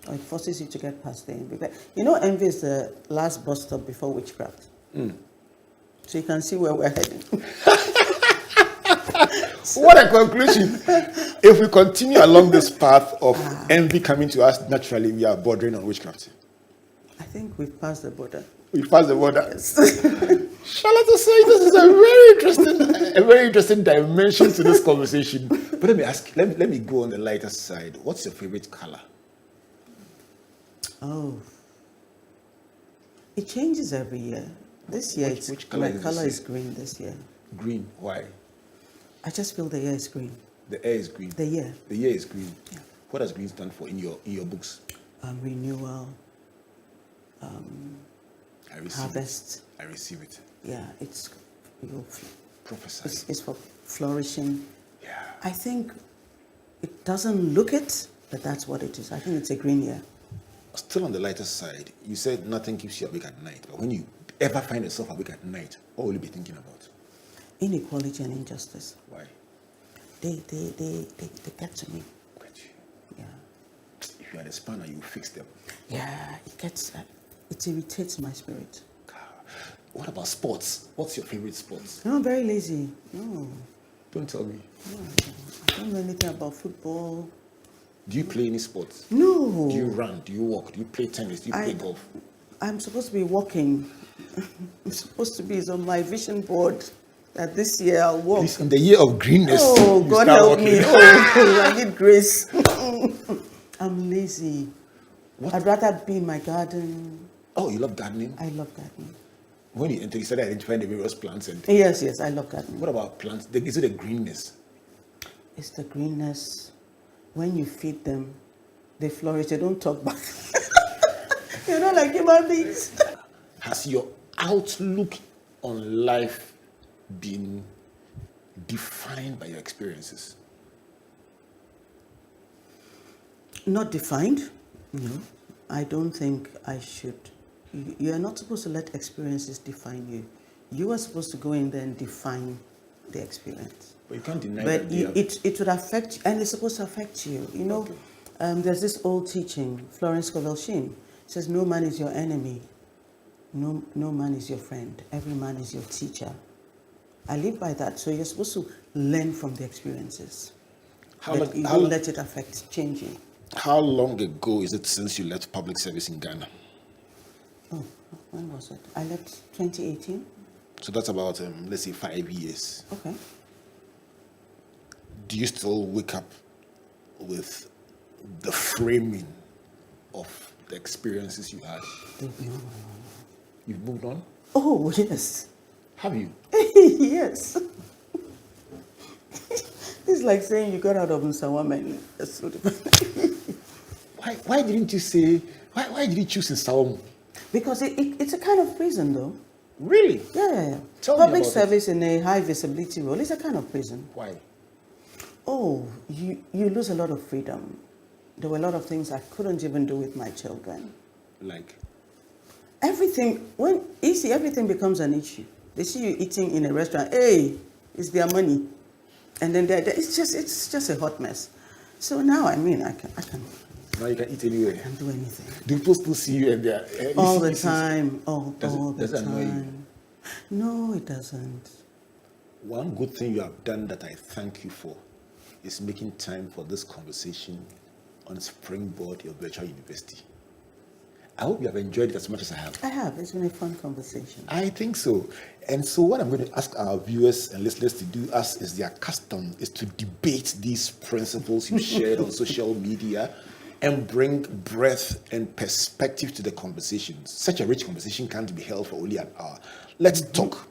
[SPEAKER 2] Or it forces you to get past the envy. But envy is the last bus stop before witchcraft. Mm. So you can see where we're heading.
[SPEAKER 1] What a conclusion. If we continue along this path of envy coming to us naturally, we are bordering on witchcraft.
[SPEAKER 2] I think we've passed the border.
[SPEAKER 1] We've passed the border.
[SPEAKER 2] Yes.
[SPEAKER 1] Charlotte Osei, this is a very interesting dimension to this conversation. But let me ask, let me go on the lighter side. What's your favorite color?
[SPEAKER 2] Oh, it changes every year. This year,
[SPEAKER 1] which color
[SPEAKER 2] my color is green this year.
[SPEAKER 1] Green, why?
[SPEAKER 2] I just feel the air is green.
[SPEAKER 1] The air is green?
[SPEAKER 2] The year.
[SPEAKER 1] The year is green.
[SPEAKER 2] Yeah.
[SPEAKER 1] What does green stand for in your books?
[SPEAKER 2] Renewal, harvest.
[SPEAKER 1] I receive it.
[SPEAKER 2] Yeah, it's
[SPEAKER 1] prophesy.
[SPEAKER 2] It's for flourishing.
[SPEAKER 1] Yeah.
[SPEAKER 2] I think it doesn't look it, but that's what it is. I think it's a green year.
[SPEAKER 1] Still on the lighter side, you said nothing keeps you awake at night. But when you ever find yourself awake at night, what will you be thinking about?
[SPEAKER 2] Inequality and injustice.
[SPEAKER 1] Why?
[SPEAKER 2] They get to me.
[SPEAKER 1] Get you?
[SPEAKER 2] Yeah.
[SPEAKER 1] If you are the spanner, you fix them.
[SPEAKER 2] Yeah, it irritates my spirit.
[SPEAKER 1] What about sports? What's your favorite sports?
[SPEAKER 2] No, I'm very lazy. No.
[SPEAKER 1] Don't tell me.
[SPEAKER 2] No, I don't know anything about football.
[SPEAKER 1] Do you play any sports?
[SPEAKER 2] No.
[SPEAKER 1] Do you run? Do you walk? Do you play tennis? Do you play golf?
[SPEAKER 2] I'm supposed to be walking. I'm supposed to be on my vision board that this year I'll walk.
[SPEAKER 1] This in the year of greenness.
[SPEAKER 2] Oh, God help me. Oh, I need grace. I'm lazy. What? I'd rather be in my garden.
[SPEAKER 1] Oh, you love gardening?
[SPEAKER 2] I love gardening.
[SPEAKER 1] When you enter, you started identifying the various plants and
[SPEAKER 2] Yes, yes, I love gardening.
[SPEAKER 1] what about plants? Is it the greenness?
[SPEAKER 2] It's the greenness. When you feed them, they flourish. They don't talk back. You know, like human beings.
[SPEAKER 1] Has your outlook on life been defined by your experiences?
[SPEAKER 2] Not defined. No, I don't think I should. You are not supposed to let experiences define you. You are supposed to go in there and define the experience.
[SPEAKER 1] But you can't deny
[SPEAKER 2] But
[SPEAKER 1] that.
[SPEAKER 2] it would affect you, and it's supposed to affect you. You know, there's this old teaching, Florence Scovel Sheen says, no man is your enemy. No man is your friend. Every man is your teacher. I live by that. So you're supposed to learn from the experiences. But you don't let it affect changing.
[SPEAKER 1] How long ago is it since you left public service in Ghana?
[SPEAKER 2] Oh, when was it? I left 2018.
[SPEAKER 1] So that's about, let's say, 5 years.
[SPEAKER 2] Okay.
[SPEAKER 1] Do you still wake up with the framing of the experiences you had? You've moved on?
[SPEAKER 2] Oh, yes.
[SPEAKER 1] Have you?
[SPEAKER 2] Yes. It's like saying you got out of Nsawam.
[SPEAKER 1] Why didn't you say, why did you choose Nsawam?
[SPEAKER 2] Because it's a kind of prison, though.
[SPEAKER 1] Really?
[SPEAKER 2] Yeah.
[SPEAKER 1] Tell me
[SPEAKER 2] Public
[SPEAKER 1] about
[SPEAKER 2] service in a high visibility role is a kind of prison.
[SPEAKER 1] Why?
[SPEAKER 2] Oh, you lose a lot of freedom. There were a lot of things I couldn't even do with my children.
[SPEAKER 1] Like?
[SPEAKER 2] Everything, everything becomes an issue. They see you eating in a restaurant, hey, it's their money. And then it's just a hot mess. So now, I mean, I can
[SPEAKER 1] Now you can eat anywhere.
[SPEAKER 2] I can do anything.
[SPEAKER 1] Do people still see you and they're...
[SPEAKER 2] All the time. All the
[SPEAKER 1] Does it annoy you?
[SPEAKER 2] time. No, it doesn't.
[SPEAKER 1] One good thing you have done that I thank you for is making time for this conversation on Springboard, your virtual university. I hope you have enjoyed it as much as I have.
[SPEAKER 2] I have. It's been a fun conversation.
[SPEAKER 1] I think so. And so what I'm going to ask our viewers and listeners to do, as is their custom, is to debate these principles you shared on social media and bring breadth and perspective to the conversation. Such a rich conversation can't be held for only an hour. Let's talk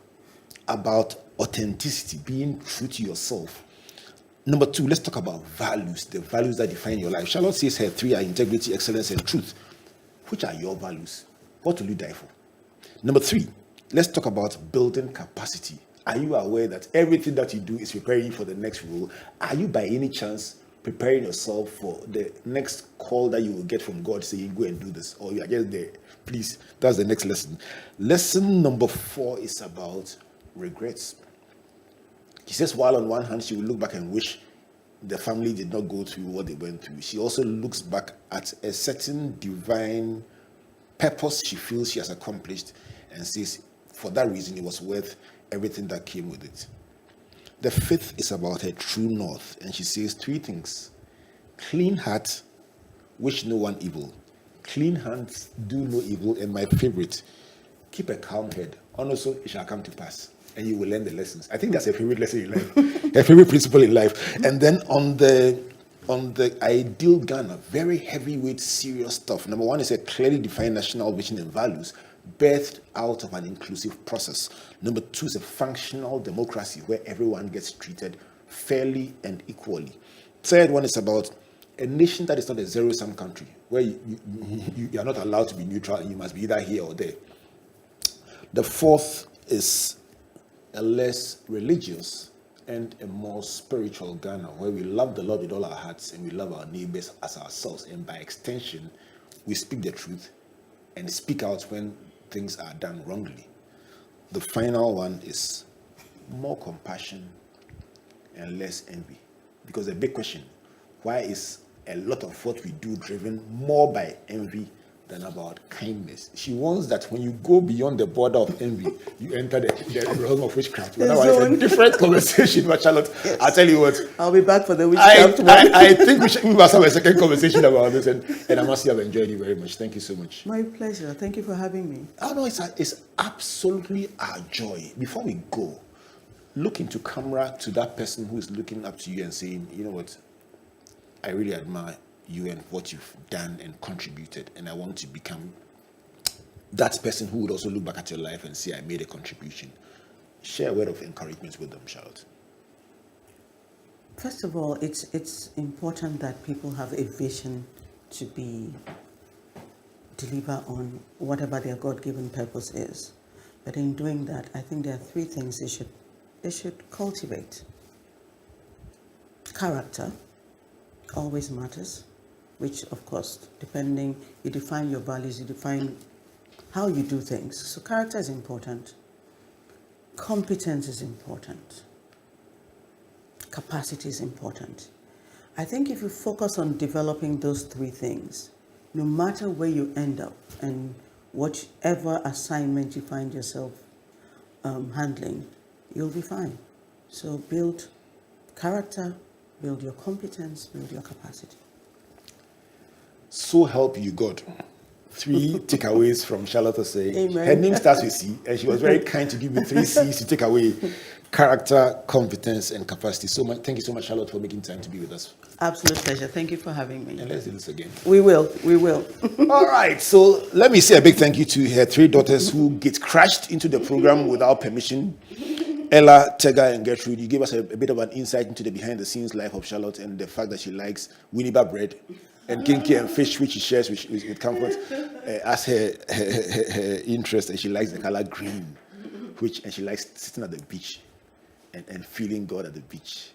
[SPEAKER 1] about authenticity, being true to yourself. Number 2, let's talk about values, the values that define your life. Charlotte says her 3 are integrity, excellence, and truth. Which are your values? What will you die for? Number 3, let's talk about building capacity. Are you aware that everything that you do is preparing you for the next role? Are you by any chance preparing yourself for the next call that you will get from God saying, go and do this? Or you are just there? Please, that's the next lesson. Lesson number 4 is about regrets. She says, while on one hand, she will look back and wish the family did not go through what they went through, she also looks back at a certain divine purpose she feels she has accomplished and says, for that reason, it was worth everything that came with it. The 5th is about her true north, and she says 3 things. Clean heart, wish no one evil. Clean hands, do no evil. And my favorite, keep a calm head. And also, it shall come to pass, and you will learn the lessons. I think that's a favorite lesson in life, a favorite principle in life. And then on the ideal Ghana, very heavyweight, serious stuff. Number 1 is a clearly defined national vision and values, birthed out of an inclusive process. Number 2 is a functional democracy where everyone gets treated fairly and equally. Third one is about a nation that is not a zero-sum country, where you are not allowed to be neutral and you must be either here or there. The 4th is a less religious and a more spiritual Ghana, where we love the Lord with all our hearts and we love our neighbors as ourselves. And by extension, we speak the truth and speak out when things are done wrongly. The final one is more compassion and less envy. Because the big question, why is a lot of what we do driven more by envy than about kindness? She wants that when you go beyond the border of envy, you enter the realm of witchcraft. But that was a different conversation, but Charlotte, yes. I'll tell you what.
[SPEAKER 2] I'll be back for the witchcraft one.
[SPEAKER 1] I think we must have a second conversation about this, and I must say I've enjoyed it very much. Thank you so much.
[SPEAKER 2] My pleasure. Thank you for having me.
[SPEAKER 1] Oh no, it's absolutely our joy. Before we go, look into camera to that person who is looking up to you and saying, you know what, I really admire you and what you've done and contributed, and I want to become that person who would also look back at your life and say, I made a contribution? Share a word of encouragement with them, Charlotte.
[SPEAKER 2] First of all, it's important that people have a vision to deliver on whatever their God-given purpose is. But in doing that, I think there are three things they should cultivate. Character always matters, which of course, you define your values, you define how you do things. So character is important. Competence is important. Capacity is important. I think if you focus on developing those three things, no matter where you end up and whatever assignment you find yourself handling, you'll be fine. So build character, build your competence, build your capacity.
[SPEAKER 1] So help you God. 3 takeaways from Charlotte Osei.
[SPEAKER 2] Amen.
[SPEAKER 1] Her name starts with C, and she was very kind to give me 3 C's to take away: character, competence, and capacity. So much. Thank you so much, Charlotte, for making time to be with us.
[SPEAKER 2] Absolute pleasure. Thank you for having me.
[SPEAKER 1] And let's do this again.
[SPEAKER 2] We will.
[SPEAKER 1] All right. So let me say a big thank you to her 3 daughters who get crashed into the program without permission. Ella, Tega, and Gertrude, you gave us a bit of an insight into the behind-the-scenes life of Charlotte and the fact that she likes Winneba bread and kinky and fish, which she shares with Comfort as her interest, and she likes the color green, and she likes sitting at the beach and feeling God at the beach.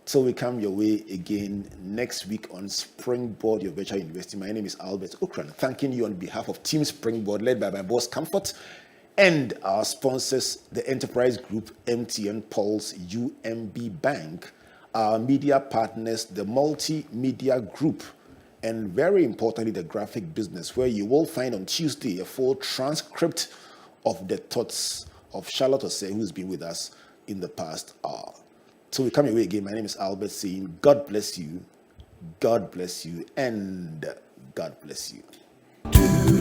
[SPEAKER 1] So we come your way again next week on Springboard, your virtual university. My name is Albert Ocran, thanking you on behalf of Team Springboard, led by my boss Comfort, and our sponsors, the Enterprise Group, MTN Pulse, UMB Bank, our media partners, the Multimedia Group, and very importantly, the graphic business, where you will find on Tuesday a full transcript of the thoughts of Charlotte Osei, who's been with us in the past hour. So we come your way again. My name is Albert, saying God bless you, and God bless you.